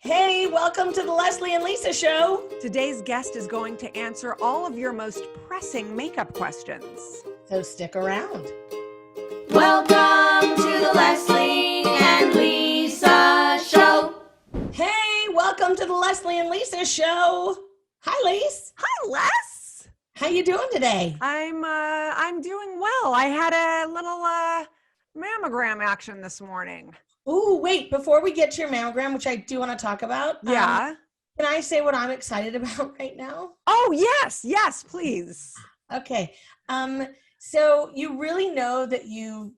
Hey, welcome to the Lesley and Lisa show. Today's guest is going to answer all of your most pressing makeup questions. So stick around. Welcome to the Lesley and Lisa show. Hey, welcome to the Lesley and Lisa show. Hi, Lise. Hi, Les. How you doing today? I'm doing well. I had a little mammogram action this morning. Ooh, wait, before we get to your mammogram, which I do want to talk about. Yeah. Can I say what I'm excited about right now? Oh, yes, please. Okay. So you really know that you've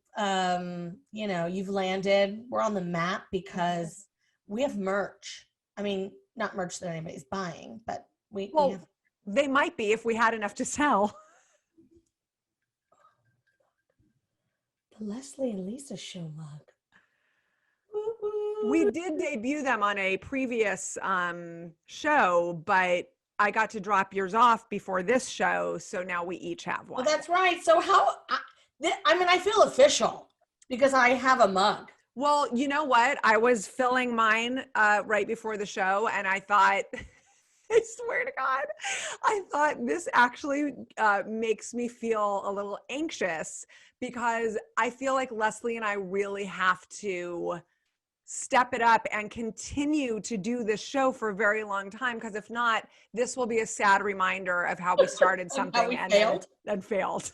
landed. We're on the map because we have merch. I mean, not merch that anybody's buying, but we have. They might be if we had enough to sell. The Lesley and Lisa show mug. We did debut them on a previous show, but I got to drop yours off before this show, so now we each have one. Well, that's right. So I feel official because I have a mug. Well, you know what? I was filling mine right before the show, and I thought, I swear to God, I thought this actually makes me feel a little anxious because I feel like Lesley and I really have to step it up and continue to do this show for a very long time, because if not, this will be a sad reminder of how we started something and failed.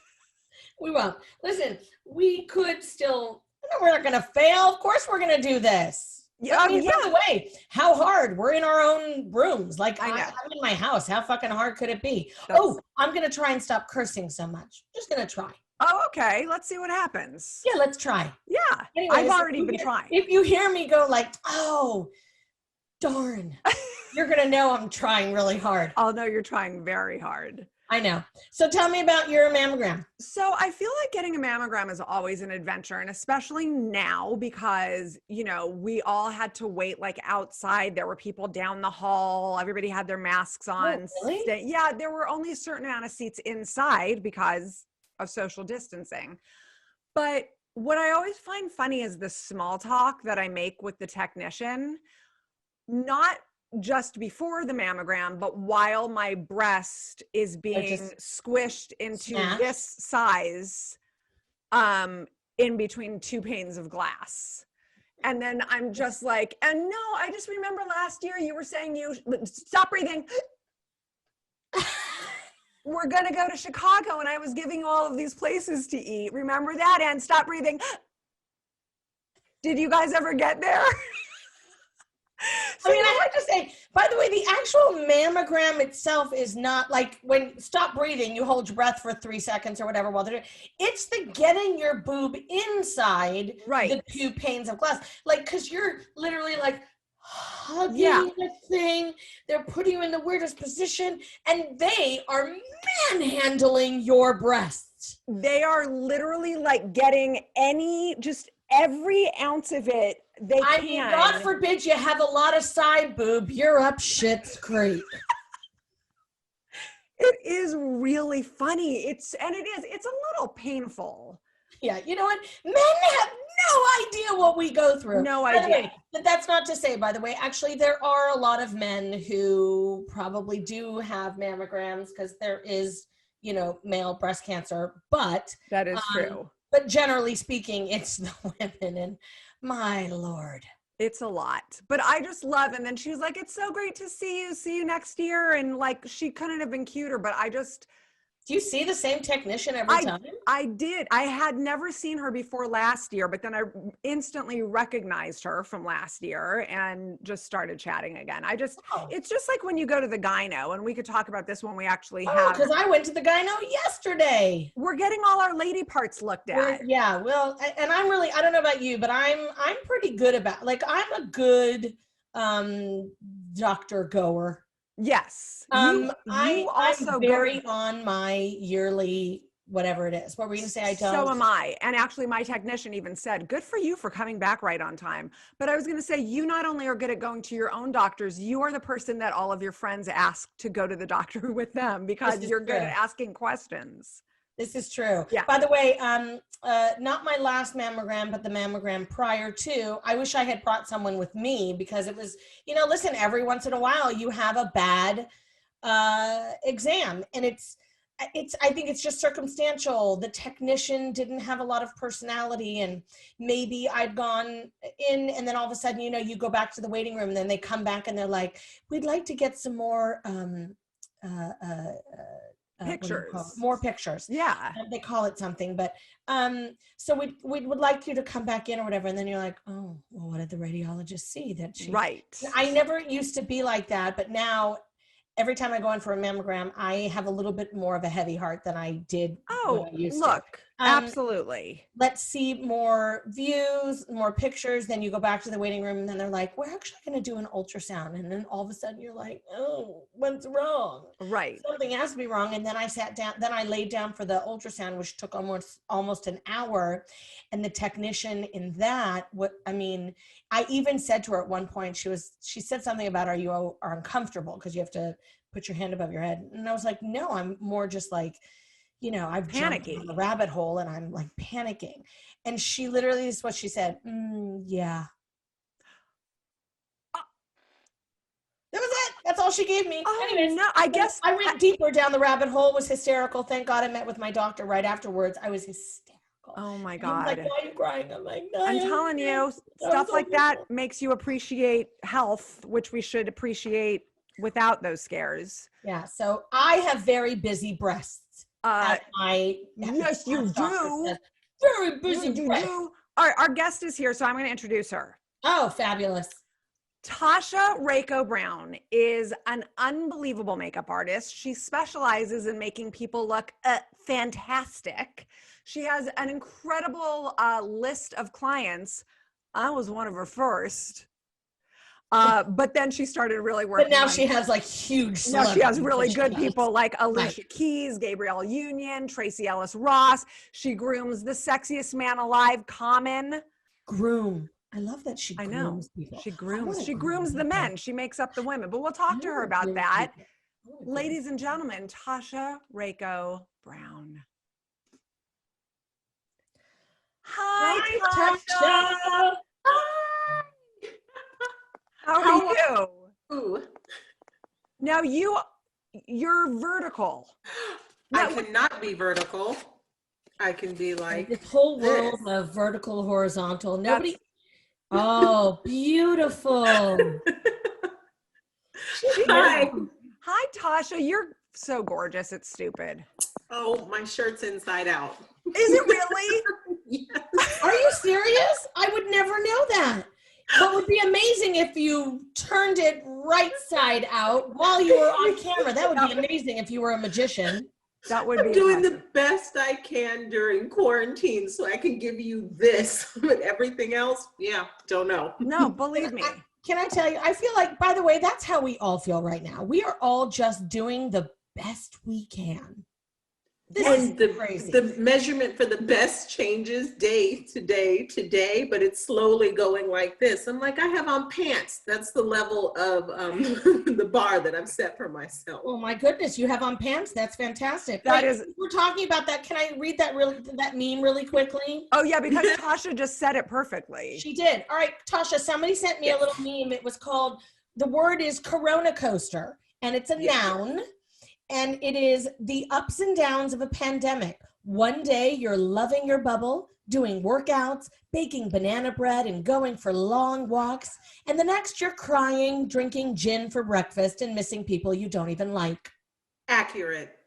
We won't. Listen, we could still, we're not going to fail. Of course we're going to do this. Yeah, by the way, how hard? We're in our own rooms. Like I'm in my house. How fucking hard could it be? I'm going to try and stop cursing so much. Just going to try. Oh, okay. Let's see what happens. Yeah, let's try. Yeah. Anyways, I've already been trying. If you hear me go like, oh, darn, you're going to know I'm trying really hard. I'll know you're trying very hard. I know. So tell me about your mammogram. So I feel like getting a mammogram is always an adventure, and especially now because, we all had to wait like outside. There were people down the hall. Everybody had their masks on. Oh, really? Yeah, there were only a certain amount of seats inside because of social distancing. But what I always find funny is the small talk that I make with the technician, not just before the mammogram, but while my breast is being squished into this size in between two panes of glass. And then I'm just like, and no, I just remember last year you were saying stop breathing. We're going to go to Chicago and I was giving you all of these places to eat. Remember that? And stop breathing. Did you guys ever get there? I want to say, by the way, the actual mammogram itself is not like when stop breathing, you hold your breath for 3 seconds or whatever while they're doing it. It's the getting your boob inside the two panes of glass. Like, because you're literally like hugging the thing. They're putting you in the weirdest position and they are manhandling your breasts. They are literally like getting every ounce of it they can. I mean, God forbid you have a lot of side boob. You're up shit's creek. It is really funny. It's a little painful. Yeah, you know what? Men have no idea what we go through. No idea. By the way, but that's not to say, by the way, actually, there are a lot of men who probably do have mammograms because there is, male breast cancer. But that is true. But generally speaking, it's the women, and my Lord. It's a lot. But I just love, and then she was like, it's so great to see you next year. And like, she couldn't have been cuter, but do you see the same technician every time? I did. I had never seen her before last year, but then I instantly recognized her from last year and just started chatting again. It's just like when you go to the gyno, and we could talk about this when we actually have. Because I went to the gyno yesterday. We're getting all our lady parts looked at. Yeah, well, and I'm really, I don't know about you, but I'm pretty good about, like, I'm a good doctor goer. Yes. I'm very on my yearly whatever it is. What were you going to say? I don't. So am I. And actually my technician even said, good for you for coming back right on time. But I was going to say, you not only are good at going to your own doctors, you are the person that all of your friends ask to go to the doctor with them because you're good at asking questions. This is true. Yeah. By the way, not my last mammogram, but the mammogram prior to, I wish I had brought someone with me because it was, listen, every once in a while you have a bad exam, and I think it's just circumstantial. The technician didn't have a lot of personality, and maybe I'd gone in and then all of a sudden, you go back to the waiting room and then they come back and they're like, we'd like to get some more, pictures. More pictures. Yeah. They call it something, but so we would like you to come back in or whatever. And then you're like, oh, well, what did the radiologist see that she, right. I never used to be like that, but now every time I go in for a mammogram, I have a little bit more of a heavy heart than I did. Oh, when I used look, to. Absolutely. Let's see more views, more pictures. Then you go back to the waiting room and then they're like, we're actually going to do an ultrasound. And then all of a sudden you're like, oh, what's wrong? Right. Something has to be wrong. And then I sat down, then I laid down for the ultrasound, which took almost an hour. And the technician in that, I even said to her at one point, she said something about, are you uncomfortable? Because you have to put your hand above your head. And I was like, no, I'm more just like, I've jumped down the rabbit hole and I'm like panicking. And she literally is what she said. Yeah. That was it. That's all she gave me. Oh, anyways, no, I guess I went deeper down the rabbit hole, was hysterical. Thank God I met with my doctor right afterwards. I was hysterical. Oh my And God. he was like, why are you crying? I'm like, no. I'm telling you, stuff like that makes you appreciate health, which we should appreciate without those scares. Yeah. So I have very busy breasts. Yes, you do. Very busy breasts. Our guest is here, so I'm going to introduce her. Oh, fabulous. Tasha Reiko Brown is an unbelievable makeup artist. She specializes in making people look fantastic. She has an incredible list of clients. I was one of her first. But then she started really working. But now she has like huge. Now she has really good people like Alicia Keys, Gabrielle Union, Tracee Ellis Ross. She grooms the sexiest man alive, Common. Groom. I love that she grooms people. She grooms the men. She makes up the women. But we'll talk to her about that. Ladies and gentlemen, Tasha Reiko Brown. Hi, Tasha. Hi. How are you? Ooh. Now you're vertical. I cannot be vertical. I can be like this whole world of vertical, horizontal. Nobody. Oh, beautiful. Hi. Hi, Tasha. You're so gorgeous. It's stupid. Oh, my shirt's inside out. Is it really? Yes. Are you serious? I would never know that. What would be amazing if you turned it right side out while you were on camera. That would be amazing if you were a magician. That would be I'm doing the best I can during quarantine so I can give you this, but everything else, don't know. No, believe me. Can I tell you, I feel like, by the way, that's how we all feel right now. We are all just doing the best we can. This and is crazy. The measurement for the best changes day to day to day, but it's slowly going like this. I'm like, I have on pants. That's the level of the bar that I've set for myself. Oh my goodness, you have on pants? That's fantastic. We're talking about that. Can I read that meme really quickly? Oh yeah, because Tasha just said it perfectly. She did. All right, Tasha, somebody sent me a little meme. It was called, the word is Corona Coaster, and it's a noun. And it is the ups and downs of a pandemic. One day you're loving your bubble, doing workouts, baking banana bread, and going for long walks. And the next you're crying, drinking gin for breakfast, and missing people you don't even like. Accurate.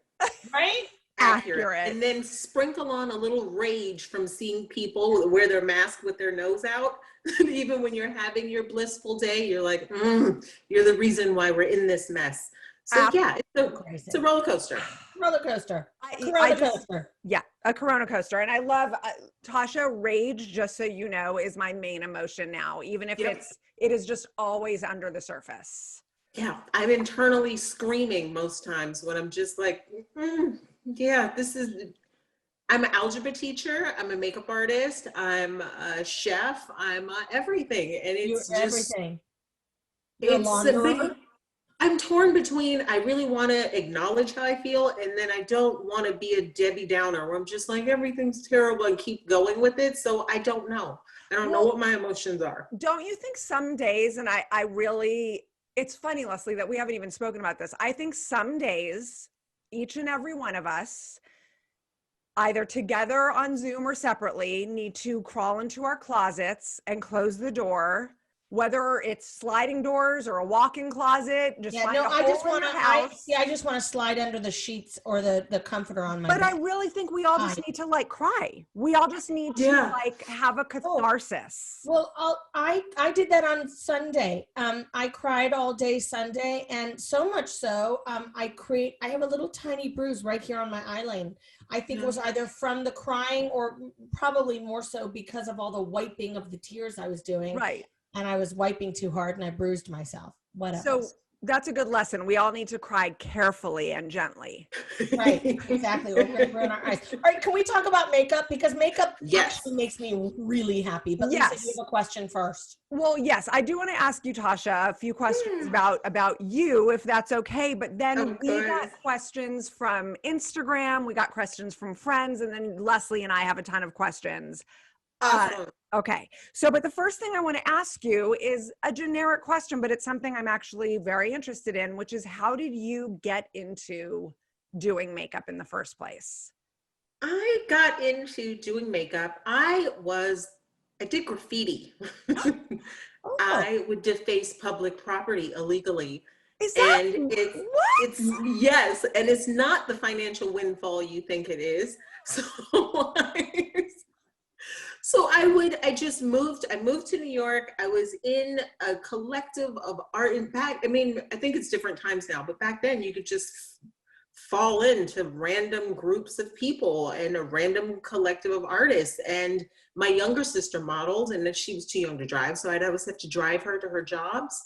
Right? Accurate. And then sprinkle on a little rage from seeing people wear their mask with their nose out. Even when you're having your blissful day, you're like, you're the reason why we're in this mess. So it's a roller coaster. Roller coaster. A Corona coaster. And I love Tasha, rage, just so you know, is my main emotion now, even if it is just always under the surface. Yeah, I'm internally screaming most times when I'm just like, I'm an algebra teacher, I'm a makeup artist, I'm a chef, I'm everything. And it's You're just everything. It's a big, I'm torn between, I really want to acknowledge how I feel, and then I don't want to be a Debbie Downer where I'm just like, everything's terrible and keep going with it. So I don't know. I don't know what my emotions are. Don't you think some days, and I really, it's funny, Lesley, that we haven't even spoken about this. I think some days, each and every one of us, either together on Zoom or separately, need to crawl into our closets and close the door, whether it's sliding doors or a walk-in closet. Just find a hole I just in want your to. house. I just want to slide under the sheets or the comforter on my. But bed. I really think we all just need to like cry. We all just need to like have a catharsis. Well, I did that on Sunday. I cried all day Sunday, and so much so, I have a little tiny bruise right here on my eyelid. I think it was either from the crying or probably more so because of all the wiping of the tears I was doing. Right. And I was wiping too hard and I bruised myself. Whatever. So that's a good lesson. We all need to cry carefully and gently. Right, exactly. We're going to burn our eyes. All right, can we talk about makeup? Because makeup actually makes me really happy. But Lisa, you have a question first. Well, yes, I do want to ask you, Tasha, a few questions about you, if that's okay. But then we got questions from Instagram, we got questions from friends, and then Lesley and I have a ton of questions. Okay. So, but the first thing I want to ask you is a generic question, but it's something I'm actually very interested in, which is how did you get into doing makeup in the first place? I got into doing makeup. I did graffiti. I would deface public property illegally. Is that and it's yes, and it's not the financial windfall you think it is. So I moved to New York. I was in a collective of art. In fact, I mean, I think it's different times now, but back then you could just fall into random groups of people and a random collective of artists. And my younger sister modeled, and she was too young to drive, so I'd always have to drive her to her jobs.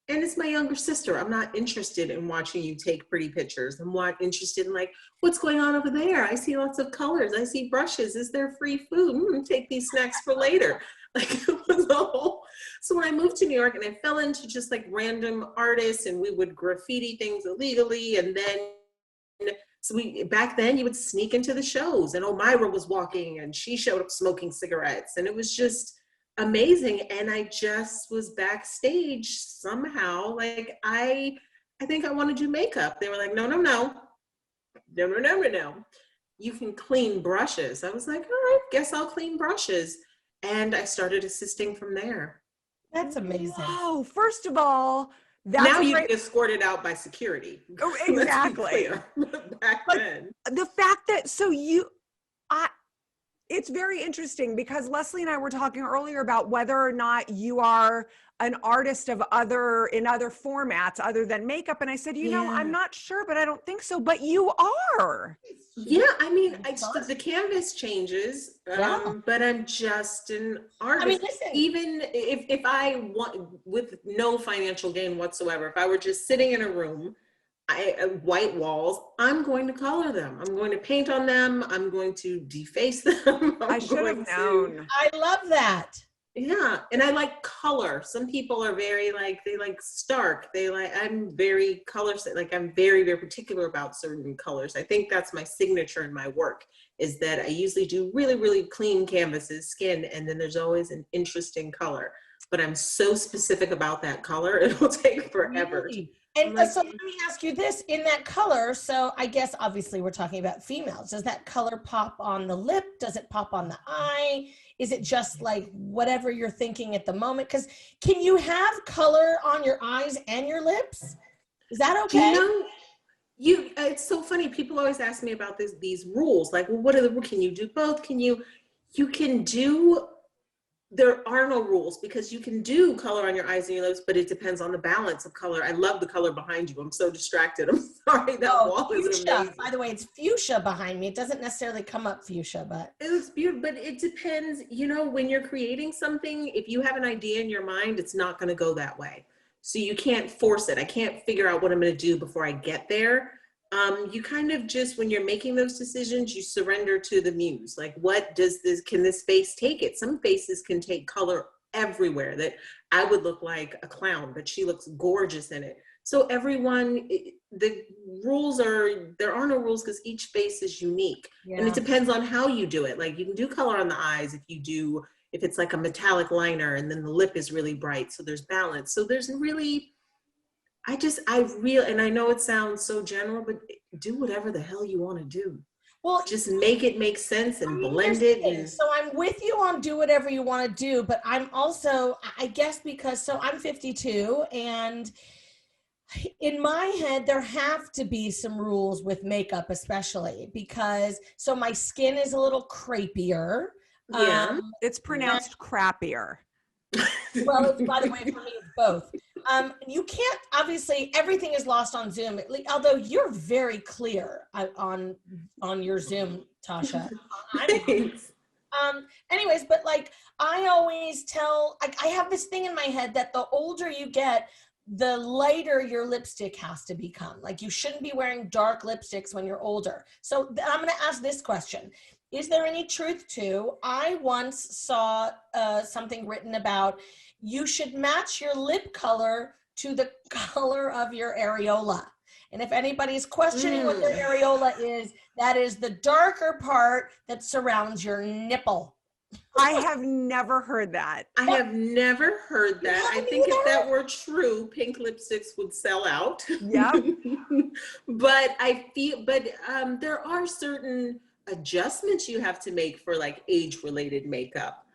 And it's my younger sister. I'm not interested in watching you take pretty pictures. I'm interested in like, what's going on over there? I see lots of colors. I see brushes. Is there free food? Take these snacks for later. Like it was a whole. So when I moved to New York and I fell into just like random artists and we would graffiti things illegally. And then, back then you would sneak into the shows and Omira was walking and she showed up smoking cigarettes. And it was just amazing. And I just was backstage somehow. Like, I think I want to do makeup. They were like, no. You can clean brushes. I was like, all right, guess I'll clean brushes. And I started assisting from there. That's amazing. Oh, first of all, now you get escorted out by security. Oh, exactly. Back then. The fact that, it's very interesting because Lesley and I were talking earlier about whether or not you are an artist in other formats other than makeup. And I said, you know, I'm not sure, but I don't think so, but you are. Yeah. I mean, the canvas changes, but I'm just an artist. I mean, listen, even if I want, with no financial gain whatsoever, if I were just sitting in a room, white walls, I'm going to color them. I'm going to paint on them. I'm going to deface them. I should have known. I love that. Yeah. And I like color. Some people are very they like stark. I'm very I'm very, very particular about certain colors. I think that's my signature in my work is that I usually do really, really clean canvases, skin, and then there's always an interesting color. But I'm so specific about that color, it will take forever. Really? And so let me ask you this, in that color, so I guess obviously we're talking about females. Does that color pop on the lip? Does it pop on the eye? Is it just like whatever you're thinking at the moment? Because can you have color on your eyes and your lips? Is that okay? It's so funny. People always ask me about these rules. Like, well, can you do both? There are no rules because you can do color on your eyes and your lips, but it depends on the balance of color. I love the color behind you. I'm so distracted. I'm sorry. That wall is amazing. By the way, it's fuchsia behind me. It doesn't necessarily come up fuchsia, but it looks beautiful. But it depends, when you're creating something, if you have an idea in your mind, it's not going to go that way. So you can't force it. I can't figure out what I'm going to do before I get there. You kind of just, when you're making those decisions, you surrender to the muse. Like, can this face take it? Some faces can take color everywhere that I would look like a clown, but she looks gorgeous in it. So everyone, the rules are, there are no rules because each face is unique. Yeah. And it depends on how you do it. Like you can do color on the eyes if it's like a metallic liner and then the lip is really bright. So there's balance. So there's really, and I know it sounds so general, but do whatever the hell you want to do. Well, just make it make sense and blend it. So I'm with you on do whatever you want to do, but I'm also, I guess, so I'm 52, and in my head, there have to be some rules with makeup, especially because, so my skin is a little crepier. Yeah. It's pronounced crappier. Well, by the way, for me, it's both. You can't, obviously, everything is lost on Zoom, although you're very clear on your Zoom, Tasha. Thanks. Anyways, but like, I always tell, I have this thing in my head that the older you get, the lighter your lipstick has to become. Like, you shouldn't be wearing dark lipsticks when you're older. So I'm going to ask this question. Is there any truth to, I once saw something written about you should match your lip color to the color of your areola. And if anybody's questioning what their areola is, that is the darker part that surrounds your nipple. I have never heard that. I have never heard that. I think if that were true, pink lipsticks would sell out. Yeah. But there are certain adjustments you have to make for like age-related makeup.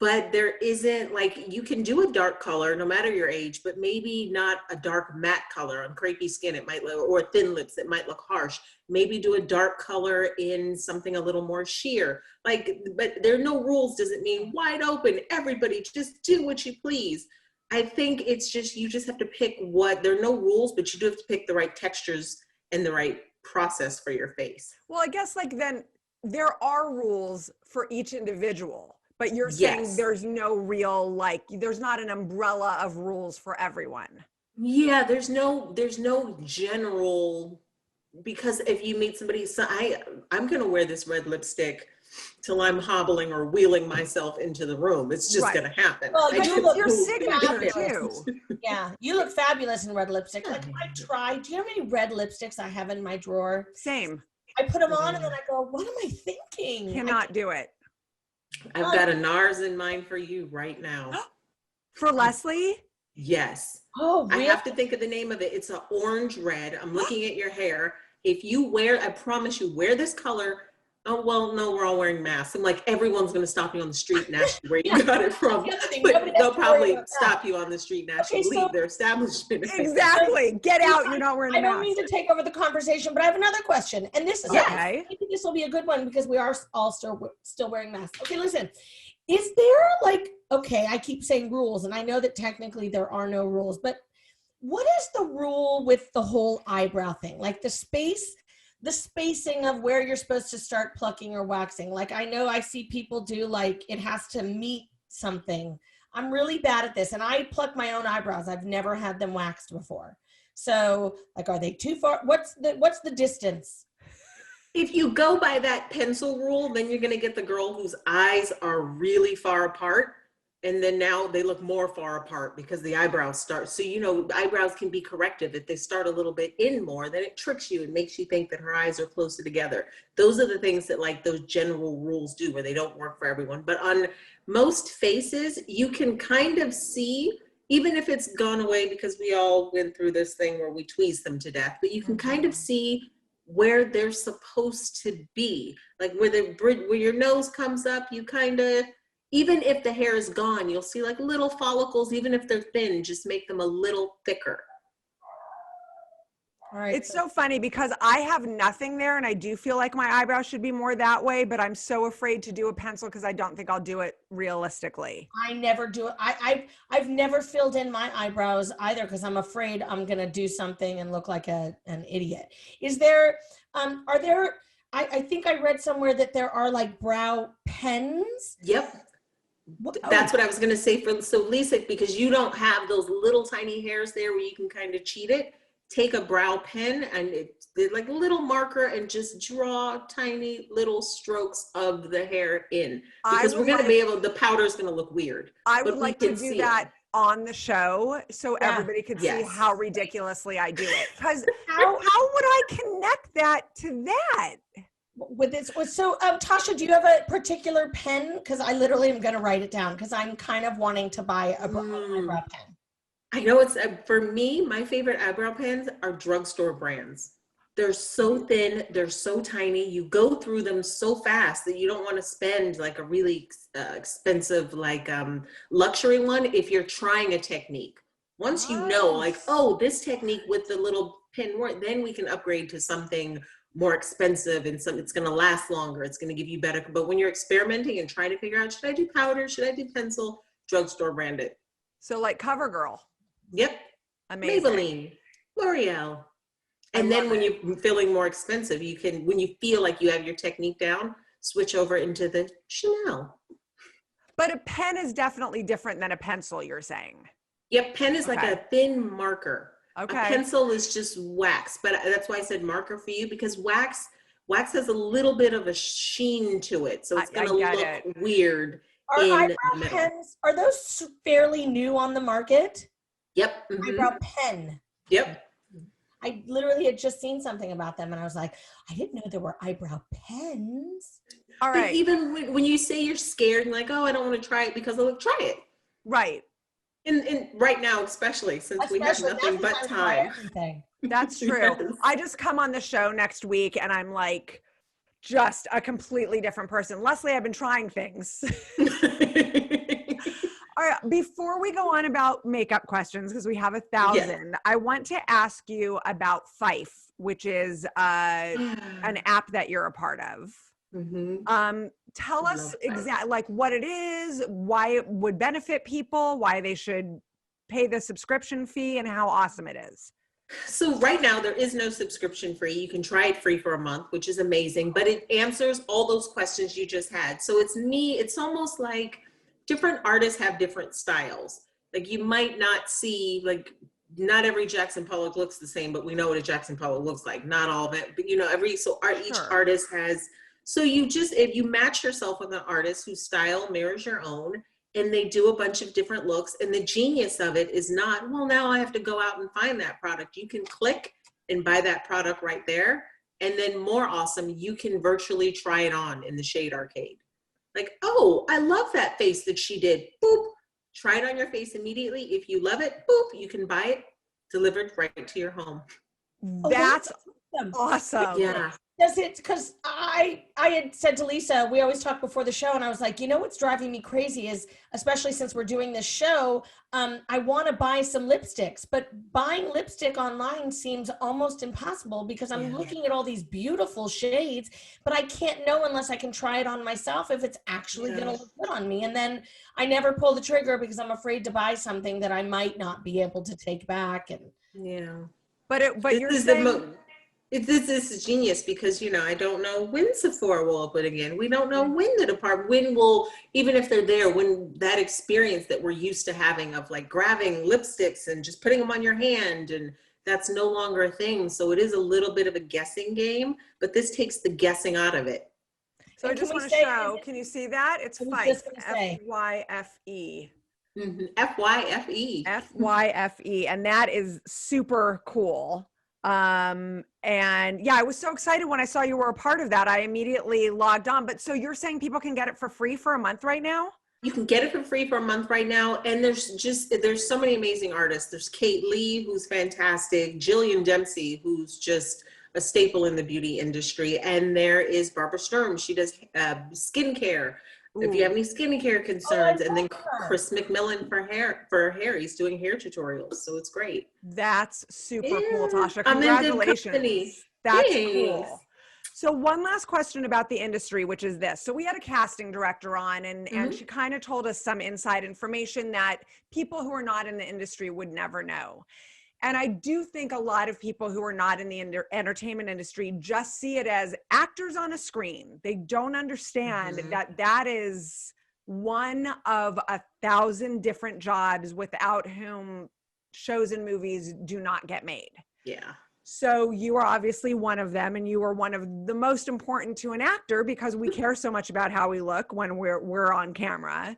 But there isn't, like, you can do a dark color no matter your age, but maybe not a dark matte color. On crepey skin, it might look, or thin lips, it might look harsh. Maybe do a dark color in something a little more sheer. Like, but there are no rules doesn't mean wide open. Everybody just do what you please. I think it's just, you just have to pick there are no rules, but you do have to pick the right textures and the right process for your face. Well, I guess like then there are rules for each individual. But you're saying there's no real, like, there's not an umbrella of rules for everyone. Yeah, there's no general, because if you meet somebody, so I'm going to wear this red lipstick till I'm hobbling or wheeling myself into the room. It's just going to happen. Well, you look your signature too. Yeah, you look fabulous in red lipstick. Like, I tried. Do you know how many red lipsticks I have in my drawer? Same. I put them on and then I go, what am I thinking? Cannot do it. I've got a NARS in mind for you right now. For Lesley? Yes. Oh, really? I have to think of the name of it. It's an orange red. I'm looking at your hair. If you I promise you, wear this color. Oh, well, no, we're all wearing masks. I'm like, everyone's going to stop you on the street and ask you where you got it from. But they'll probably stop you on the street and actually leave their establishment. Exactly. Get out. You're not wearing a mask. I don't mean to take over the conversation, but I have another question. And this is, I think this will be a good one because we are all still wearing masks. Okay, listen. Is there like, okay, I keep saying rules, and I know that technically there are no rules, but what is the rule with the whole eyebrow thing? Like the spacing of where you're supposed to start plucking or waxing. Like, I know I see people do, like, it has to meet something. I'm really bad at this, and I pluck my own eyebrows. I've never had them waxed before. So, like, are they too far? What's the distance? If you go by that pencil rule, then you're going to get the girl whose eyes are really far apart. And then now they look more far apart because the eyebrows start. So, you know, eyebrows can be corrective. If they start a little bit in more, then it tricks you and makes you think that her eyes are closer together. Those are the things that, like, those general rules do, where they don't work for everyone. But on most faces, you can kind of see, even if it's gone away because we all went through this thing where we tweezed them to death, but you can kind of see where they're supposed to be. Like where your nose comes up, you kind of, even if the hair is gone, you'll see like little follicles, even if they're thin, just make them a little thicker. All right. It's so funny because I have nothing there and I do feel like my eyebrows should be more that way, but I'm so afraid to do a pencil because I don't think I'll do it realistically. I never do it. I've never filled in my eyebrows either because I'm afraid I'm going to do something and look like an idiot. Is there, I think I read somewhere that there are like brow pens. Yep. That's what I was going to say so Lisa, because you don't have those little tiny hairs there where you can kind of cheat it. take a brow pen and it's like a little marker and just draw tiny little strokes of the hair in, because we're going to be able, the powder is going to look weird. I would like to do that on the show so everybody could see how ridiculously I do it. Because how would I connect that to that? With this, so Tasha, do you have a particular pen? Because I literally am going to write it down because I'm kind of wanting to buy a eyebrow pen. I know it's, for me, my favorite eyebrow pens are drugstore brands. They're so thin, they're so tiny. You go through them so fast that you don't want to spend like a really expensive, like luxury one if you're trying a technique. Once you know, like, oh, this technique with the little pin, then we can upgrade to something more expensive and it's going to last longer. It's going to give you better. But when you're experimenting and trying to figure out, should I do powder? Should I do pencil? Drugstore branded. So like CoverGirl. Yep. Amazing. Maybelline, L'Oreal. And then when you're feeling more expensive, you can, when you feel like you have your technique down, switch over into the Chanel. But a pen is definitely different than a pencil, you're saying. Yep, pen is like a thin marker. Okay. A pencil is just wax, but that's why I said marker for you, because wax has a little bit of a sheen to it, so it's going to look weird. Are eyebrow pens, are those fairly new on the market? Yep. Eyebrow pen. Yep. I literally had just seen something about them and I was like, I didn't know there were eyebrow pens. All right. But even when you say you're scared and like, oh, I don't want to try it because I'll try it. Right. And right now, especially since we have nothing but time. That's true. Yes. I just come on the show next week and I'm like just a completely different person. Lesley, I've been trying things. All right, before we go on about makeup questions, because we have 1,000, I want to ask you about Fife, which is an app that you're a part of. Tell us exactly like what it is, why it would benefit people, why they should pay the subscription fee, and how awesome it is. So right now there is no subscription fee. You can try it free for a month, which is amazing, but it answers all those questions you just had. So it's almost like different artists have different styles. Like you might not see, like not every Jackson Pollock looks the same, but we know what a Jackson Pollock looks like. Not all of it, but you know, each artist has, so if you match yourself with an artist whose style mirrors your own, and they do a bunch of different looks. And the genius of it is not, well, now I have to go out and find that product. You can click and buy that product right there. And then more awesome, you can virtually try it on in the Shade Arcade. Like, oh, I love that face that she did. Boop, try it on your face immediately. If you love it, boop, you can buy it delivered right to your home. That's awesome. Yeah. Does it, because I had said to Lisa, we always talk before the show, and I was like, you know what's driving me crazy is, especially since we're doing this show, I want to buy some lipsticks, but buying lipstick online seems almost impossible because I'm looking at all these beautiful shades, but I can't know unless I can try it on myself if it's actually going to look good on me. And then I never pull the trigger because I'm afraid to buy something that I might not be able to take back. And but you're saying this is genius because, you know, I don't know when Sephora will open again. We don't know when the department, when will, even if they're there, when that experience that we're used to having of like grabbing lipsticks and just putting them on your hand, and that's no longer a thing. So it is a little bit of a guessing game, but this takes the guessing out of it. So I just want to show, can you see that? It's Fife, F-Y-F-E. F-Y-F-E. F-Y-F-E. And that is super cool. And yeah, I was so excited when I saw you were a part of that. I immediately logged on. But so you're saying people can get it for free for a month right now? You can get it for free for a month right now. And there's so many amazing artists. There's Kate Lee, who's fantastic. Jillian Dempsey, who's just a staple in the beauty industry. And there is Barbara Sturm. She does skincare. If you have any skincare concerns, and then Chris McMillan for hair, he's doing hair tutorials, so it's great. That's super cool, Tasha. Congratulations. That's cool. So one last question about the industry, which is this. So we had a casting director on, and she kind of told us some inside information that people who are not in the industry would never know. And I do think a lot of people who are not in the entertainment industry just see it as actors on a screen. They don't understand that that is one of 1,000 different jobs without whom shows and movies do not get made. Yeah. So you are obviously one of them, and you are one of the most important to an actor because we care so much about how we look when we're on camera.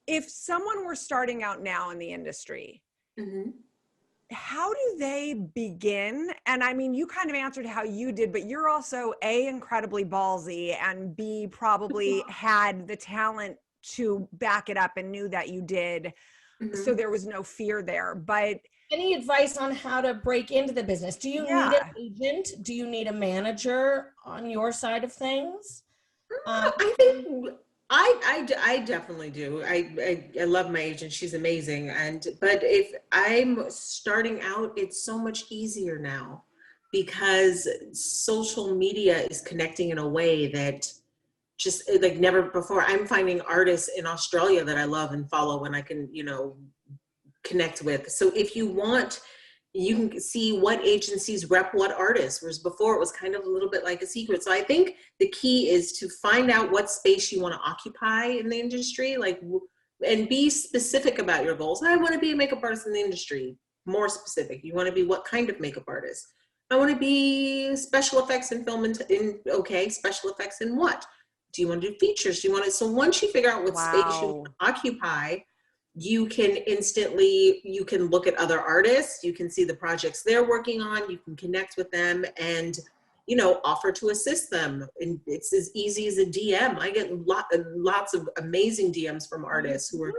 If someone were starting out now in the industry, how do they begin? And I mean, you kind of answered how you did, but you're also A, incredibly ballsy, and B, probably had the talent to back it up and knew that you did. So there was no fear there. But any advice on how to break into the business? Do you need an agent? Do you need a manager on your side of things? I think I definitely do. I love my agent. She's amazing. But if I'm starting out, it's so much easier now because social media is connecting in a way that just like never before. I'm finding artists in Australia that I love and follow and I can, connect with. So if you want, you can see what agencies rep what artists, whereas before it was kind of a little bit like a secret. So I think the key is to find out what space you want to occupy in the industry, and be specific about your goals. I want to be a makeup artist in the industry. More specific. You want to be what kind of makeup artist? I want to be special effects in film okay, special effects in what? Do you want to do features? Do you want to, so once you figure out what space you want to occupy, you can look at other artists, you can see the projects they're working on, you can connect with them and, offer to assist them. And it's as easy as a DM. I get lots of amazing DMs from artists who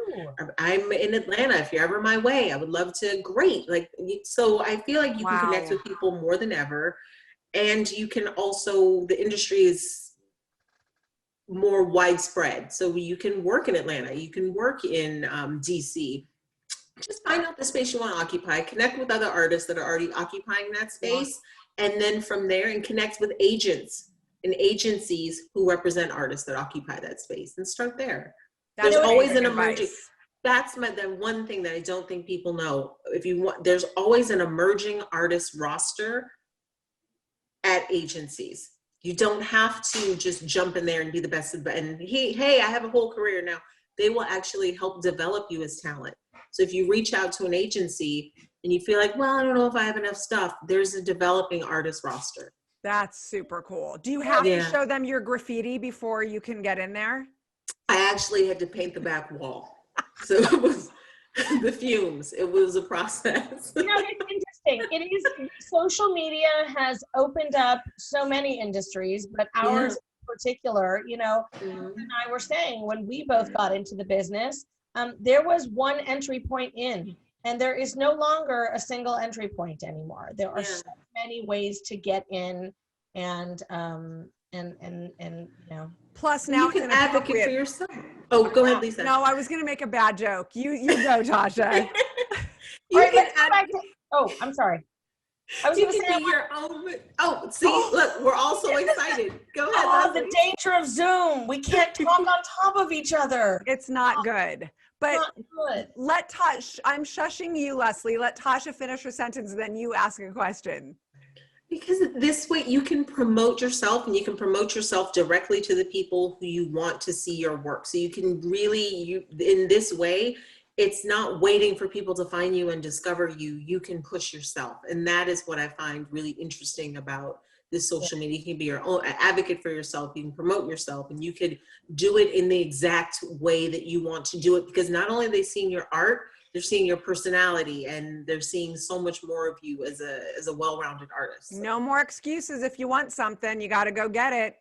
I'm in Atlanta. If you're ever my way, I would love to, great. So I feel like you can connect with people more than ever. And you can also, the industry is more widespread. So you can work in Atlanta, you can work in DC. Just find out the space you want to occupy, connect with other artists that are already occupying that space, and then from there, and connect with agents and agencies who represent artists that occupy that space, and start there. There's always an emerging, that's the one thing that I don't think people know. If you want, there's always an emerging artist roster at agencies. You don't have to just jump in there and be the best of, and hey, I have a whole career now. They will actually help develop you as talent. So if you reach out to an agency and you feel like, well, I don't know if I have enough stuff, there's a developing artist roster. That's super cool. Do you have to show them your graffiti before you can get in there? I actually had to paint the back wall. So it was the fumes. It was a process. It's interesting. It is, social media has opened up so many industries, but ours in particular, and I were saying when we both got into the business, there was one entry point in, and there is no longer a single entry point anymore. There are so many ways to get in, and Plus now you can advocate for yourself. Oh, go ahead, Lisa. No, I was going to make a bad joke. You go, Tasha. I'm sorry. I was going to say your own. Oh, see, look, we're all so excited. Go ahead. Oh, the danger of Zoom. We can't talk on top of each other. It's not good. But let Tasha, I'm shushing you, Lesley. Let Tasha finish her sentence, then you ask a question. Because this way you can promote yourself, and you can promote yourself directly to the people who you want to see your work. So you can really, in this way, it's not waiting for people to find you and discover you. You can push yourself. And that is what I find really interesting about this social media. You can be your own advocate for yourself. You can promote yourself, and you could do it in the exact way that you want to do it, because not only are they seeing your art, they're seeing your personality, and they're seeing so much more of you as a well-rounded artist. No more excuses. If you want something, you got to go get it.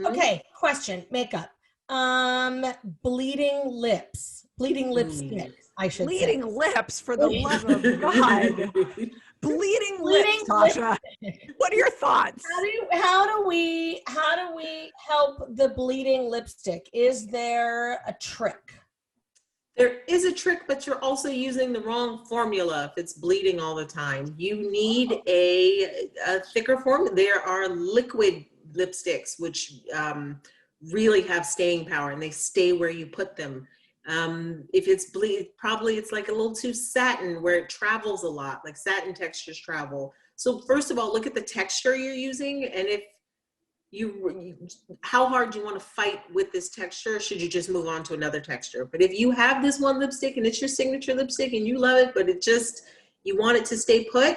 Okay, question, makeup. Bleeding lipstick, I should say. Bleeding lips, for the love of God. Bleeding lips, Tasha. What are your thoughts? How do we help the bleeding lipstick? Is there a trick? There is a trick, but you're also using the wrong formula if it's bleeding all the time. You need a thicker form. There are liquid lipsticks, which really have staying power, and they stay where you put them. If it's probably it's like a little too satin, where it travels a lot, like satin textures travel. So first of all, look at the texture you're using, and if how hard do you want to fight with this texture? Should you just move on to another texture? But if you have this one lipstick and it's your signature lipstick and you love it, but You want it to stay put,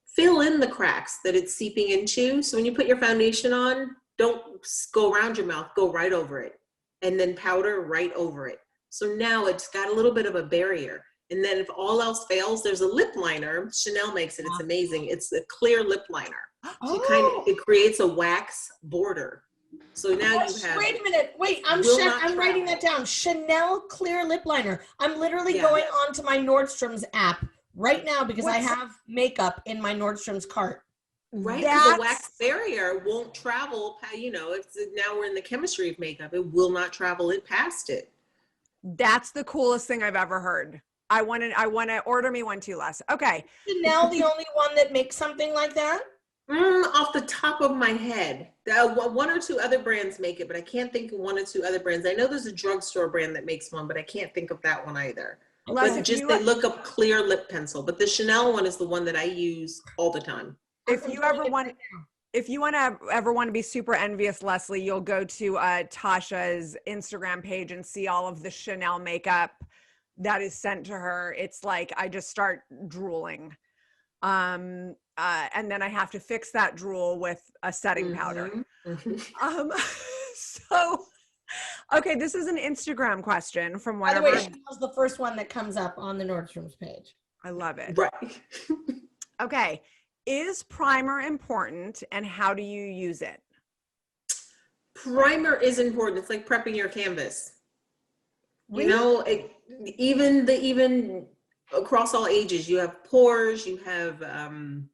fill in the cracks that it's seeping into. So when you put your foundation on, don't go around your mouth, go right over it. And then powder right over it. So now it's got a little bit of a barrier. And then if all else fails, there's a lip liner. Chanel makes it, it's amazing. It's a clear lip liner. So it creates a wax border. So now you have. Wait a minute. Wait, I'm writing that down. Chanel clear lip liner. I'm literally going on to my Nordstrom's app right now because I have makeup in my Nordstrom's cart. Right, because the wax barrier won't travel. Now we're in the chemistry of makeup. It will not travel it past it. That's the coolest thing I've ever heard. I want to order me one too, Les. Okay. Chanel the only one that makes something like that? Off the top of my head, one or two other brands make it, but I can't think of one or two other brands. I know there's a drugstore brand that makes one, but I can't think of that one either. Les, but just they look up clear lip pencil. But the Chanel one is the one that I use all the time. If you ever want to be super envious, Lesley, you'll go to Tasha's Instagram page and see all of the Chanel makeup that is sent to her. It's like I just start drooling. And then I have to fix that drool with a setting powder. So, okay, this is an Instagram question from one of our. Chanel's the first one that comes up on the Nordstrom's page. I love it. Right. Okay. Is primer important and how do you use it? Primer is important. It's like prepping your canvas. Really? Even across all ages, you have pores, you have the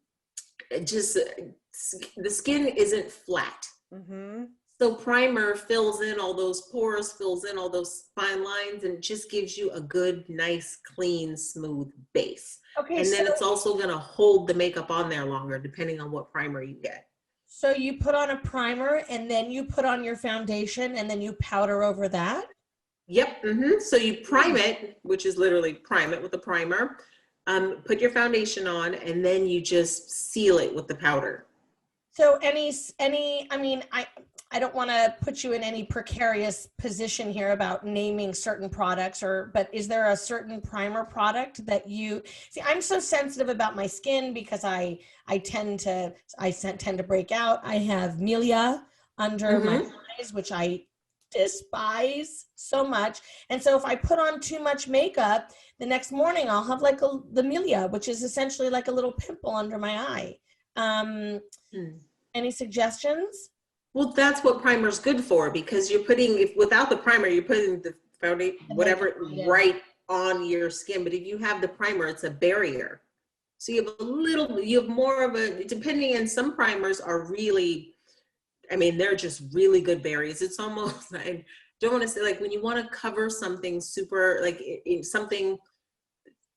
skin isn't flat. Mm-hmm. So primer fills in all those pores, fills in all those fine lines, and just gives you a good, nice, clean, smooth base. Okay, and then it's also going to hold the makeup on there longer, depending on what primer you get. So you put on a primer, and then you put on your foundation, and then you powder over that? Yep. Mm-hmm. So you prime it, which is literally prime it with a primer. Put your foundation on, and then you just seal it with the powder. So I don't want to put you in any precarious position here about naming certain products, but is there a certain primer product that you see? I'm so sensitive about my skin because I tend to break out. I have milia under my eyes, which I despise so much. And so if I put on too much makeup, the next morning I'll have like the milia, which is essentially like a little pimple under my eye. Any suggestions? Well, that's what primer's good for, because without the primer, you're putting the foundation, whatever, right on your skin. But if you have the primer, it's a barrier. So you have more of a, depending, and some primers are really, they're just really good barriers. It's almost, I don't want to say, like when you want to cover something super, like something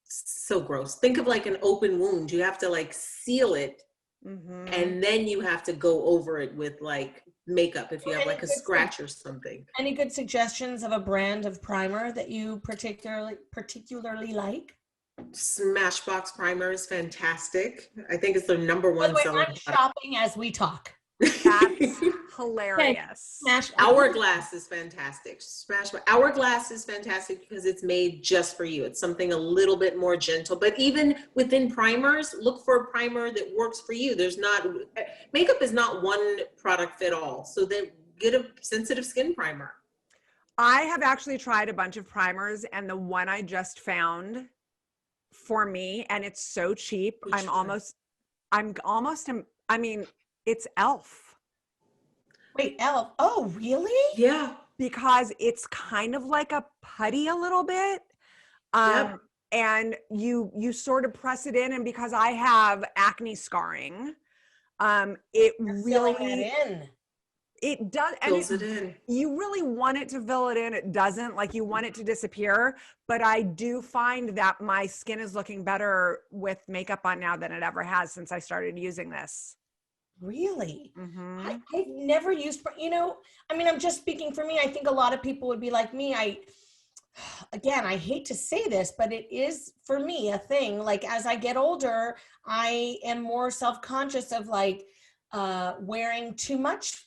so gross. Think of like an open wound. You have to like seal it. Mm-hmm. And then you have to go over it with like makeup if you have like a scratch or something. Any good suggestions of a brand of primer that you particularly like? Smashbox primer is fantastic. I think it's their number one seller. I'm shopping as we talk. That's hilarious. Hourglass is fantastic. Hourglass is fantastic because it's made just for you. It's something a little bit more gentle. But even within primers, look for a primer that works for you. Makeup is not one product fit all. So then get a sensitive skin primer. I have actually tried a bunch of primers, and the one I just found for me, and it's so cheap. It's e.l.f. Wait, e.l.f. Oh, really? Yeah. Because it's kind of like a putty a little bit. Yep. And you sort of press it in, and because I have acne scarring, it really it does, and fills it in. You really want it to fill it in. It doesn't, like you want it to disappear. But I do find that my skin is looking better with makeup on now than it ever has since I started using this. Really? Mm-hmm. I've never used, I'm just speaking for me. I think a lot of people would be like me. I hate to say this, but it is for me a thing. Like as I get older, I am more self-conscious of like wearing too much.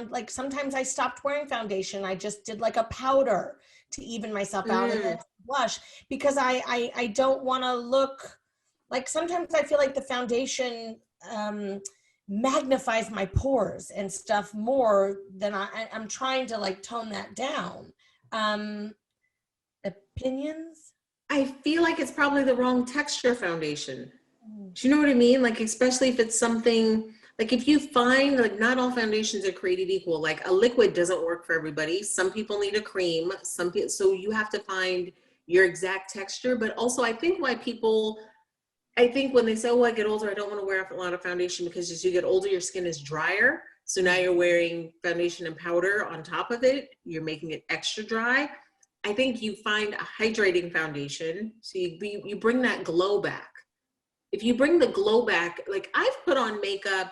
Like sometimes I stopped wearing foundation. I just did like a powder to even myself out and then blush, because I don't want to look like sometimes I feel like the foundation magnifies my pores and stuff more than I'm trying to like tone that down. Opinions? I feel like it's probably the wrong texture foundation. Do you know what I mean? Like, especially if it's something, like if you find, like not all foundations are created equal. Like a liquid doesn't work for everybody. Some people need a cream, some people, so you have to find your exact texture. But also I think when they say, oh, I get older, I don't want to wear a lot of foundation, because as you get older, your skin is drier. So now you're wearing foundation and powder on top of it. You're making it extra dry. I think you find a hydrating foundation. So you bring that glow back. If you bring the glow back, like I've put on makeup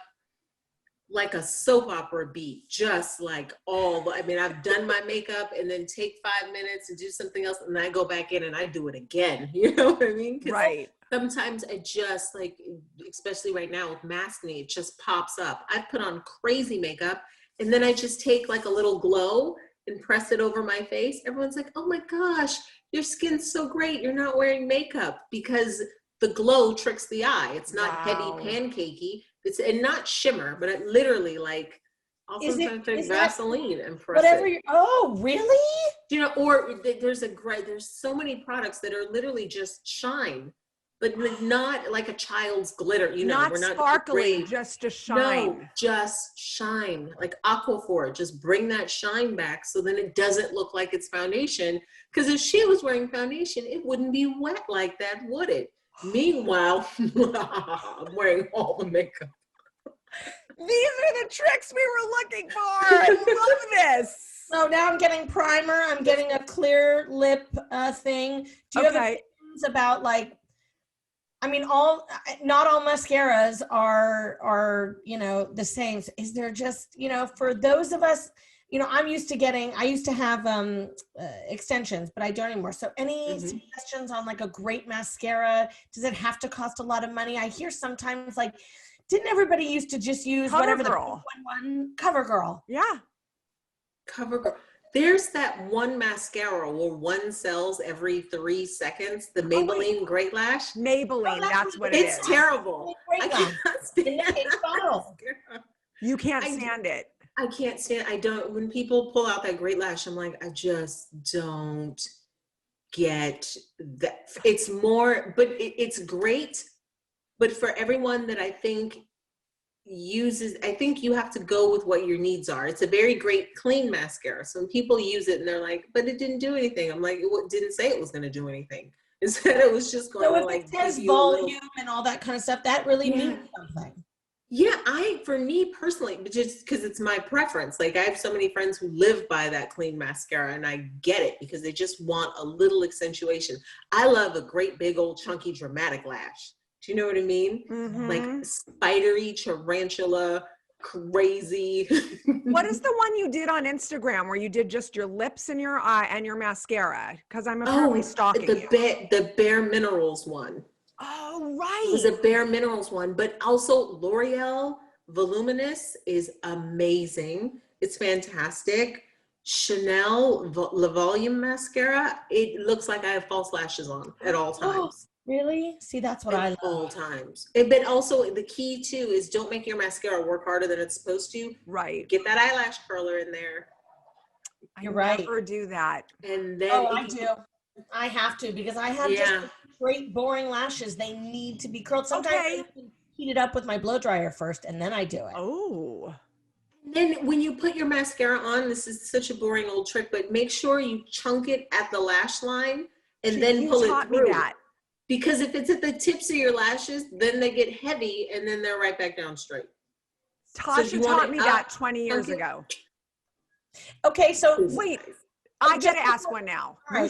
like a soap opera beat, just like I've done my makeup and then take 5 minutes and do something else. And then I go back in and I do it again. You know what I mean? Right. Sometimes I just like, especially right now with masking, it just pops up. I've put on crazy makeup and then I just take like a little glow and press it over my face. Everyone's like, oh my gosh, your skin's so great. You're not wearing makeup, because the glow tricks the eye. It's not heavy pancakey. And not shimmer, but it literally like, I'll sometimes take Vaseline and press it. Oh, really? You know, or there's so many products that are literally just shine, but not like a child's glitter, you know. Not we're not sparkly, just a shine. No, just shine. Like Aquaphor, just bring that shine back so then it doesn't look like it's foundation. Because if she was wearing foundation, it wouldn't be wet like that, would it? Meanwhile, I'm wearing all the makeup. These are the tricks we were looking for. I love this. So now I'm getting primer. I'm getting a clear lip thing. Do you have opinions about like, I mean, not all mascaras are, you know, the same. Is there just, you know, for those of us, you know, I used to have extensions, but I don't anymore. So any suggestions on like a great mascara? Does it have to cost a lot of money? I hear sometimes like, didn't everybody used to just use whatever the one CoverGirl? Yeah. CoverGirl. There's that one mascara where one sells every 3 seconds, the Maybelline Great Lash. Maybelline, that's what it is. It's terrible. I can't stand it. You can't stand it. I can't stand, when people pull out that Great Lash, I'm like, I just don't get that. It's more, but it's great. But for everyone that I think uses, I think you have to go with what your needs are. It's a very great clean mascara. So when people use it and they're like, but it didn't do anything. I'm like, it didn't say it was going to do anything. Instead it was just going to like, it says volume and all that kind of stuff, that really means something. Yeah, for me personally, just because it's my preference, like I have so many friends who live by that clean mascara and I get it because they just want a little accentuation. I love a great big old chunky dramatic lash. Do you know what I mean? Mm-hmm. Like spidery, tarantula, crazy. What is the one you did on Instagram where you did just your lips and your eye and your mascara? Because I'm apparently stalking you. The Bare Minerals one. Oh, right. It was a Bare Minerals one, but also L'Oreal Voluminous is amazing. It's fantastic. Chanel La Volume mascara. It looks like I have false lashes on at all times. Really? See, that's what I love. All times. But also the key too is don't make your mascara work harder than it's supposed to. Right. Get that eyelash curler in there. You're right. I never do that. And then I do. I have to because I have just great boring lashes. They need to be curled. Sometimes I heat it up with my blow dryer first and then I do it. Oh. Then when you put your mascara on, this is such a boring old trick, but make sure you chunk it at the lash line and then pull it through. Me that. Because if it's at the tips of your lashes, then they get heavy and then they're right back down straight. Tasha taught me that 20 years ago. Okay, so wait, I gotta ask one now. You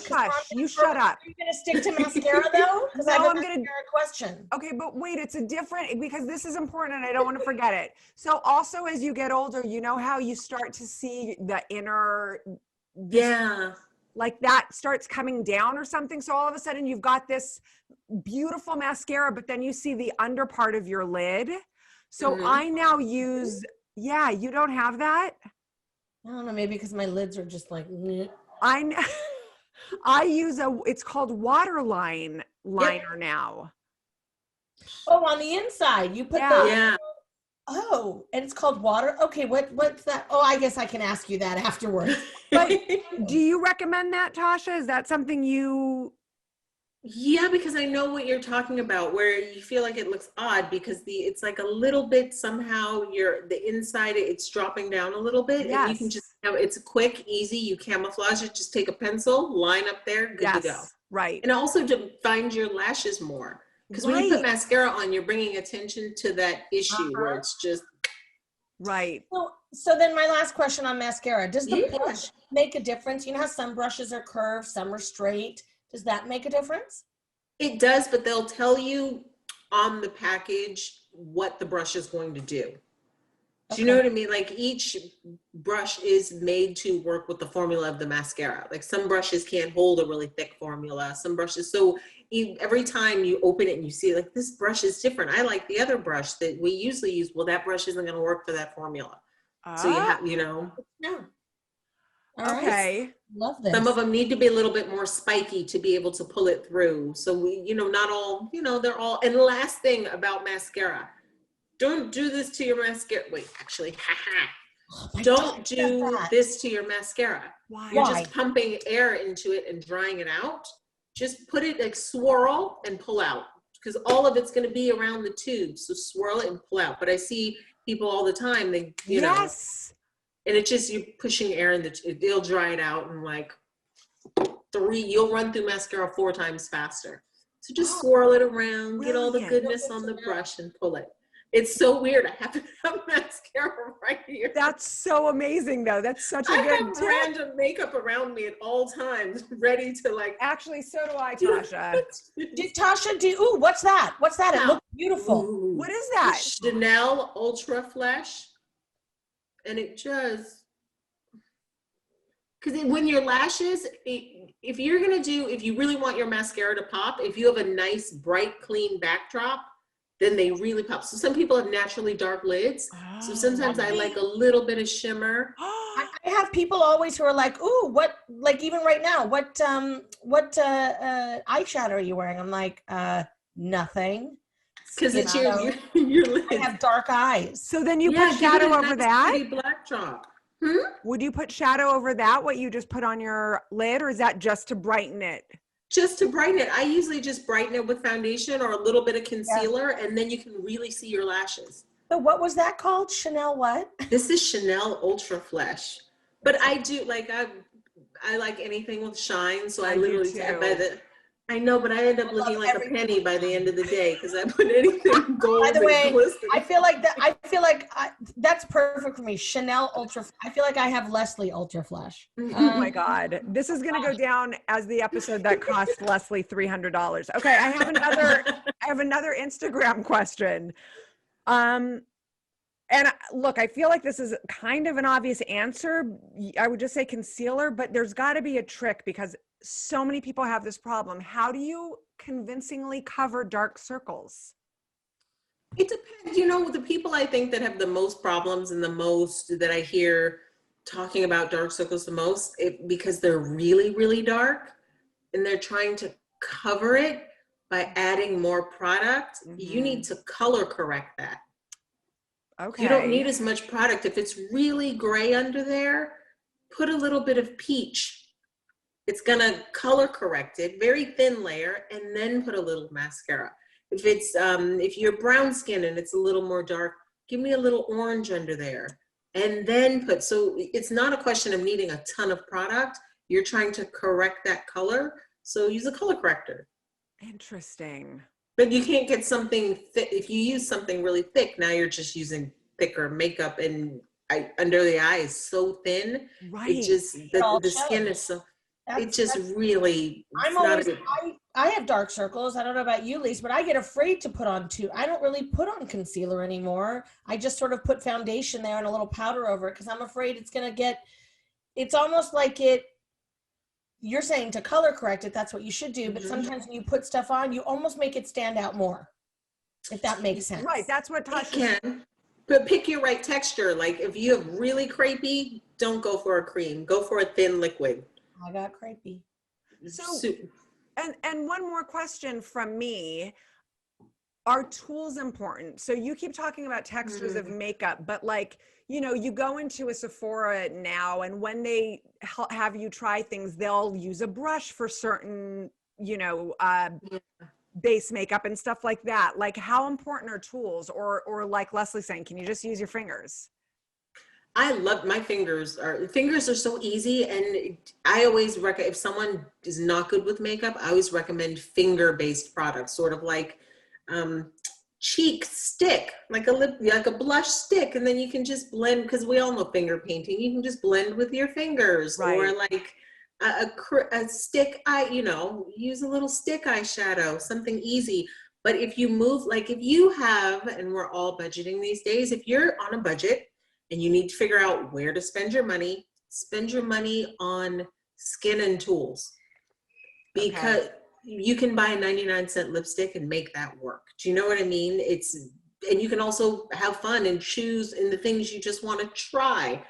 shut up. Are you gonna stick to mascara though? Because I have a mascara question. Okay, but wait, it's a different, because this is important and I don't want to forget it. So also as you get older, you know how you start to see the inner, like that starts coming down or something. So all of a sudden you've got this beautiful mascara, but then you see the under part of your lid. So I now use, you don't have that? I don't know, maybe because my lids are just like, I use it's called Waterline liner now. Oh, on the inside, you put Yeah. Oh, and it's called water. Okay, what's that? Oh, I guess I can ask you that afterwards. But do you recommend that, Tasha? Is that something you? Yeah, because I know what you're talking about, where you feel like it looks odd because it's like a little bit somehow the inside it's dropping down a little bit, and you can just it's quick, easy. You camouflage it. Just take a pencil, line up there, good to go. Right. And also to find your lashes more, because when you put mascara on, you're bringing attention to that issue where it's just right. So then my last question on mascara: does the brush make a difference? You know how some brushes are curved, some are straight. Does that make a difference? It does, but they'll tell you on the package what the brush is going to do. Do you know what I mean? Like each brush is made to work with the formula of the mascara. Like some brushes can't hold a really thick formula. Some brushes, so every time you open it and you see like this brush is different. I like the other brush that we usually use. Well, that brush isn't going to work for that formula. So you have, No. Okay. Love this. Some of them need to be a little bit more spiky to be able to pull it through. So we, not all, they're all. And the last thing about mascara, don't do this to your mascara. Wait, actually, don't do this to your mascara. Why? You're just pumping air into it and drying it out. Just put it like swirl and pull out, because all of it's going to be around the tube. So swirl it and pull out. But I see people all the time, they, know. And it's just you pushing air in it'll dry it out in like you'll run through mascara 4 times faster. So just swirl it around, get all the goodness on the brush and pull it. It's so weird. I have to have mascara right here. That's so amazing though. That's such a good have random makeup around me at all times, ready to like. Actually, so do I, Tasha. Ooh, what's that? What's that? It looks beautiful. Ooh. What is that? Chanel Ultra Flesh. And it just, because when your lashes, if you really want your mascara to pop, if you have a nice, bright, clean backdrop, then they really pop. So some people have naturally dark lids. So sometimes I like a little bit of shimmer. I have people always who are like, ooh, what, like even right now, what eyeshadow are you wearing? I'm like, nothing. Because it's your lids. I have dark eyes. So then you put shadow over that? Black drop. Would you put shadow over that, what you just put on your lid, or is that just to brighten it? Just to brighten it. I usually just brighten it with foundation or a little bit of concealer, and then you can really see your lashes. So what was that called? Chanel what? This is Chanel Ultra Flesh. But I do, like, I like anything with shine, so I literally I know, but I end up looking like a penny by the end of the day because I put anything gold. By the way, I feel like that's perfect for me. Chanel Ultra. I feel like I have Lesley Ultra Flesh. Oh my God, this is going to go down as the episode that cost Lesley $300. Okay, I have another Instagram question. And look, I feel like this is kind of an obvious answer. I would just say concealer, but there's got to be a trick because so many people have this problem. How do you convincingly cover dark circles? It depends. The people I think that have the most problems and the most that I hear talking about dark circles the most, because they're really, really dark and they're trying to cover it by adding more product. You need to color correct that. Okay. You don't need as much product. If it's really gray under there, put a little bit of peach. It's gonna color correct it, very thin layer, and then put a little mascara. If you're brown skin and it's a little more dark, give me a little orange under there, and then so it's not a question of needing a ton of product. You're trying to correct that color, so use a color corrector. Interesting. But you can't get something thick. If you use something really thick, now you're just using thicker makeup, and under the eye is so thin. Right. It just the skin is so. I have dark circles. I don't know about you, Lisa, but I get afraid to put on I don't really put on concealer anymore. I just sort of put foundation there and a little powder over it because I'm afraid it's almost like you're saying to color correct it, that's what you should do. But sometimes when you put stuff on, you almost make it stand out more, if that makes sense. Right, that's what Tasha can. But pick your right texture. Like if you have really crepey, don't go for a cream. Go for a thin liquid. I got crepey. So, and one more question from me. are tools important? So you keep talking about textures of makeup, but like, you know, you go into a Sephora now, and when they have you try things, they'll use a brush for certain, you know, base makeup and stuff like that. Like, how important are tools? Or like Leslie's saying, can you just use your fingers? I love my fingers are so easy, and I always recommend, if someone is not good with makeup, I always recommend finger-based products, sort of like cheek stick, like a blush stick, and then you can just blend, because we all know finger painting, you can just blend with your fingers, right. Or like a stick eye, you know, use a little stick eyeshadow, something easy. But if you move, like if you have, and we're all budgeting these days, if you're on a budget and you need to figure out where to spend your money on skin and tools, because you can buy a 99-cent lipstick and make that work. Do you know what I mean? And you can also have fun and choose in the things you just want to try.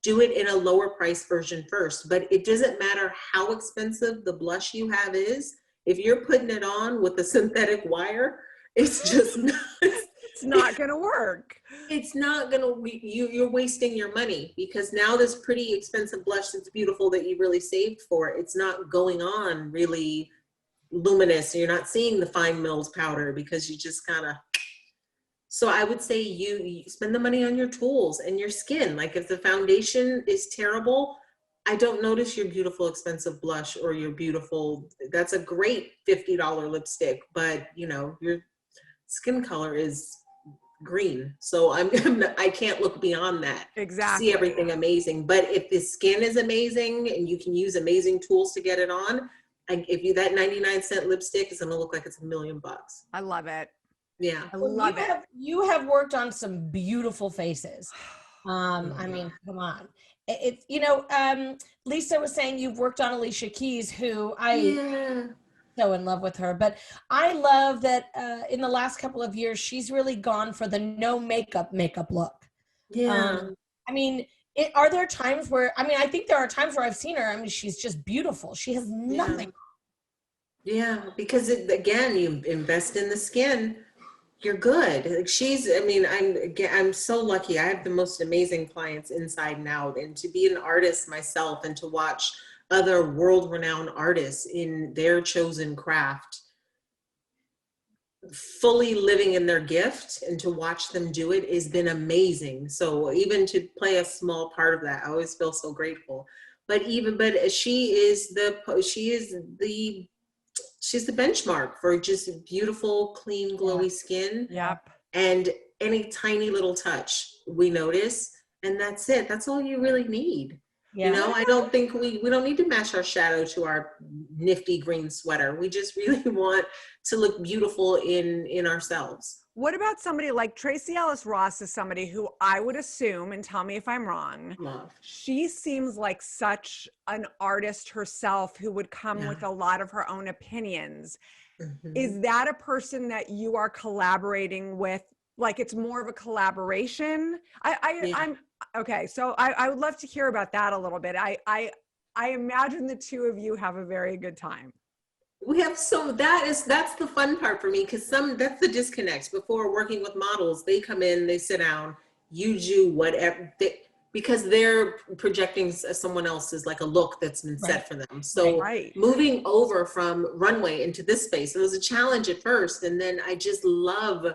Do it in a lower price version first, but it doesn't matter how expensive the blush you have is. If you're putting it on with a synthetic wire, it's just not, it's not going to work. It's not going to, you're wasting your money, because now this pretty expensive blush that's beautiful that you really saved for, it's not going on really luminous. You're not seeing the fine Mills powder because you just kind of, so I would say you spend the money on your tools and your skin. Like if the foundation is terrible, I don't notice your beautiful expensive blush or your beautiful, that's a great $50 lipstick, but you know, your skin color is green. So I can't look beyond that. Exactly. See everything amazing. But if the skin is amazing and you can use amazing tools to get it on, if you, that 99-cent lipstick is going to look like it's $1 million. I love it. Yeah. I love it. You have worked on some beautiful faces. I mean, come on. It's, you know, Lisa was saying you've worked on Alicia Keys, who so in love with her, but I love that in the last couple of years, she's really gone for the no makeup look. Yeah. I mean, are there times where, I mean, I think there are times where I've seen her, I mean, she's just beautiful. She has nothing. Yeah, because again, you invest in the skin, you're good. Like I mean, I'm so lucky. I have the most amazing clients inside and out, and to be an artist myself and to watch other world-renowned artists in their chosen craft fully living in their gift, and to watch them do it has been amazing. So even to play a small part of that, I always feel so grateful. But she's the benchmark for just beautiful, clean, glowy skin. Yep. And any tiny little touch we notice, and that's it. That's all you really need. Yeah. You know, I don't think we don't need to match our shadow to our nifty green sweater. We just really want to look beautiful in ourselves. What about somebody like Tracee Ellis Ross is somebody who I would assume, and tell me if I'm wrong, love. She seems like such an artist herself who would come with a lot of her own opinions. Mm-hmm. Is that a person that you are collaborating with? Like it's more of a collaboration? I'm okay. So I would love to hear about that a little bit. I imagine the two of you have a very good time. We have that's the fun part for me, because that's the disconnect. Before working with models, they come in, they sit down, you do whatever, because they're projecting someone else's like a look that's been set for them. So moving over from runway into this space, it was a challenge at first, and then I just love,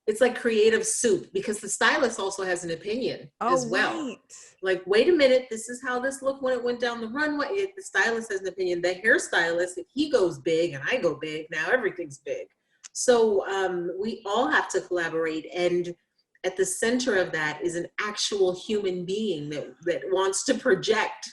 it's like creative soup, because the stylist also has an opinion as well. Right. Like, wait a minute, this is how this looked when it went down the runway. If the stylist has an opinion, the hairstylist, if he goes big and I go big, now everything's big. So we all have to collaborate. And at the center of that is an actual human being that wants to project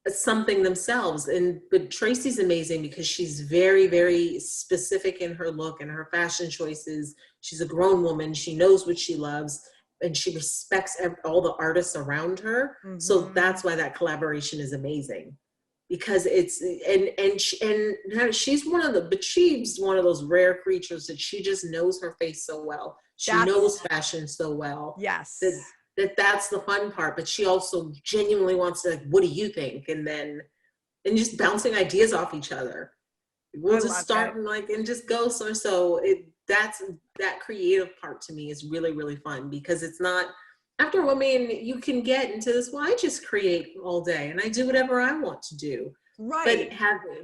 something themselves. But Tracee's amazing because she's very, very specific in her look and her fashion choices. She's a grown woman. She knows what she loves, and she respects all the artists around her. Mm-hmm. So that's why that collaboration is amazing, because she's one of those rare creatures that she just knows her face so well. She knows fashion so well. Yes. That's the fun part, but she also genuinely wants to, like, what do you think? And just bouncing ideas off each other. We'll just start and just go. So that creative part to me is really, really fun, because it's not, after a while, you can get into this, well, I just create all day and I do whatever I want to do. Right.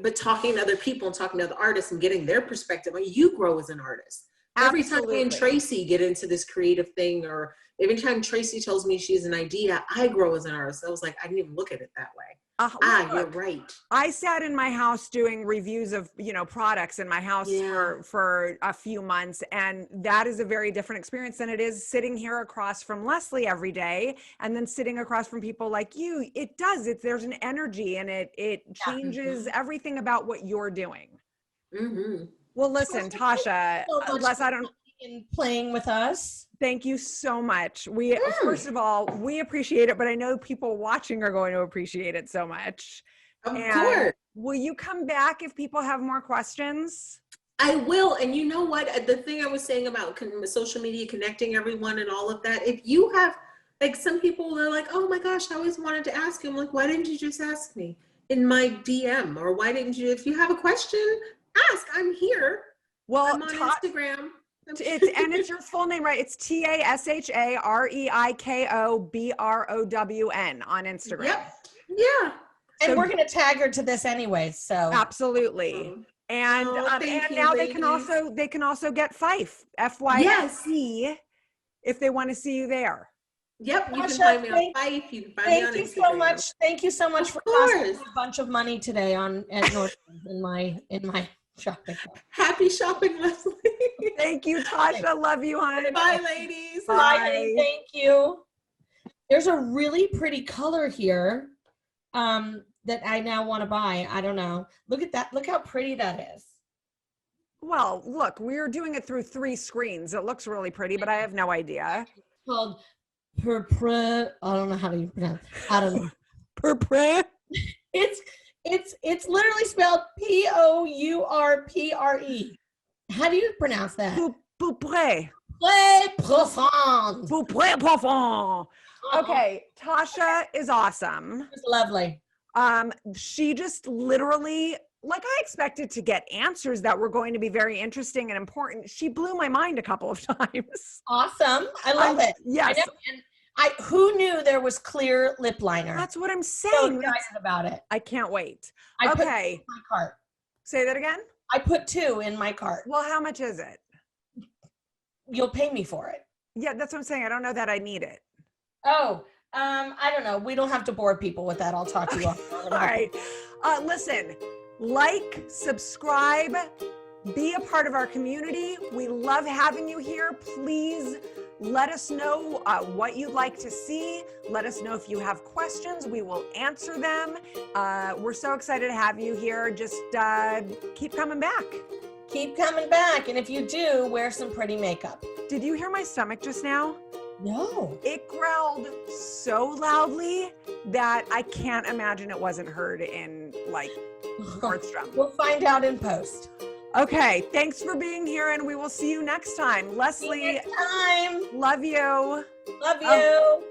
But talking to other people and talking to other artists and getting their perspective, you grow as an artist. Absolutely. Every time me and Tracee get into this creative thing, or every time Tracee tells me she has an idea, I grow as an artist. I was like, I didn't even look at it that way. You're right. I sat in my house doing reviews of, products in my house for a few months. And that is a very different experience than it is sitting here across from Lesley every day. And then sitting across from people like you, there's an energy, and it changes everything about what you're doing. Mm-hmm. Well, listen, Tasha, in playing with us. Thank you so much. First of all, we appreciate it, but I know people watching are going to appreciate it so much. Of course. Will you come back if people have more questions? I will. And you know what? The thing I was saying about social media, connecting everyone and all of that, if you have, like, some people, they're like, oh my gosh, I always wanted to ask you. I'm like, why didn't you just ask me in my DM? Or why didn't you, if you have a question, ask. I'm here. Well, I'm on Instagram. It's your full name, right? It's TashaReikoBrown on Instagram. Yep. Yeah. And we're going to tag her to this anyway. So absolutely. And now ladies. they can also get Fife, FYFE, if they want to see you there. Yep, you can find me on Fife. You can find me on Instagram. Thank you so much for costing me a bunch of money today at Nordstrom in my shopping. Happy shopping, Lesley. Thank you, Tasha. Love you, hon. Bye, ladies. Bye. Thank you. There's a really pretty color here that I now want to buy. I don't know. Look at that. Look how pretty that is. Well, look, we're doing it through 3 screens. It looks really pretty, but I have no idea. It's called Purpre. I don't know how to pronounce it. I don't know. Purpre? It's literally spelled Pourpre. How do you pronounce that? Pourpre. Très profond. Pourpre profond. Okay, Tasha is awesome. It's lovely. She just literally, like, I expected to get answers that were going to be very interesting and important. She blew my mind a couple of times. Awesome. I love it. Yes. Who knew there was clear lip liner? That's what I'm saying. So excited about it. I can't wait. I put 2 in my cart. Say that again? I put 2 in my cart. Well, how much is it? You'll pay me for it. Yeah, that's what I'm saying. I don't know that I need it. Oh, I don't know. We don't have to bore people with that. I'll talk to you off. All right. Listen, like, subscribe, be a part of our community. We love having you here. Please let us know what you'd like to see. Let us know if you have questions. We will answer them. We're so excited to have you here. Just keep coming back. Keep coming back. And if you do, wear some pretty makeup. Did you hear my stomach just now? No. It growled so loudly that I can't imagine it wasn't heard in, like, Nordstrom. We'll find out in post. Okay, thanks for being here, and we will see you next time. Lesley, See you next time. Love you. Love you.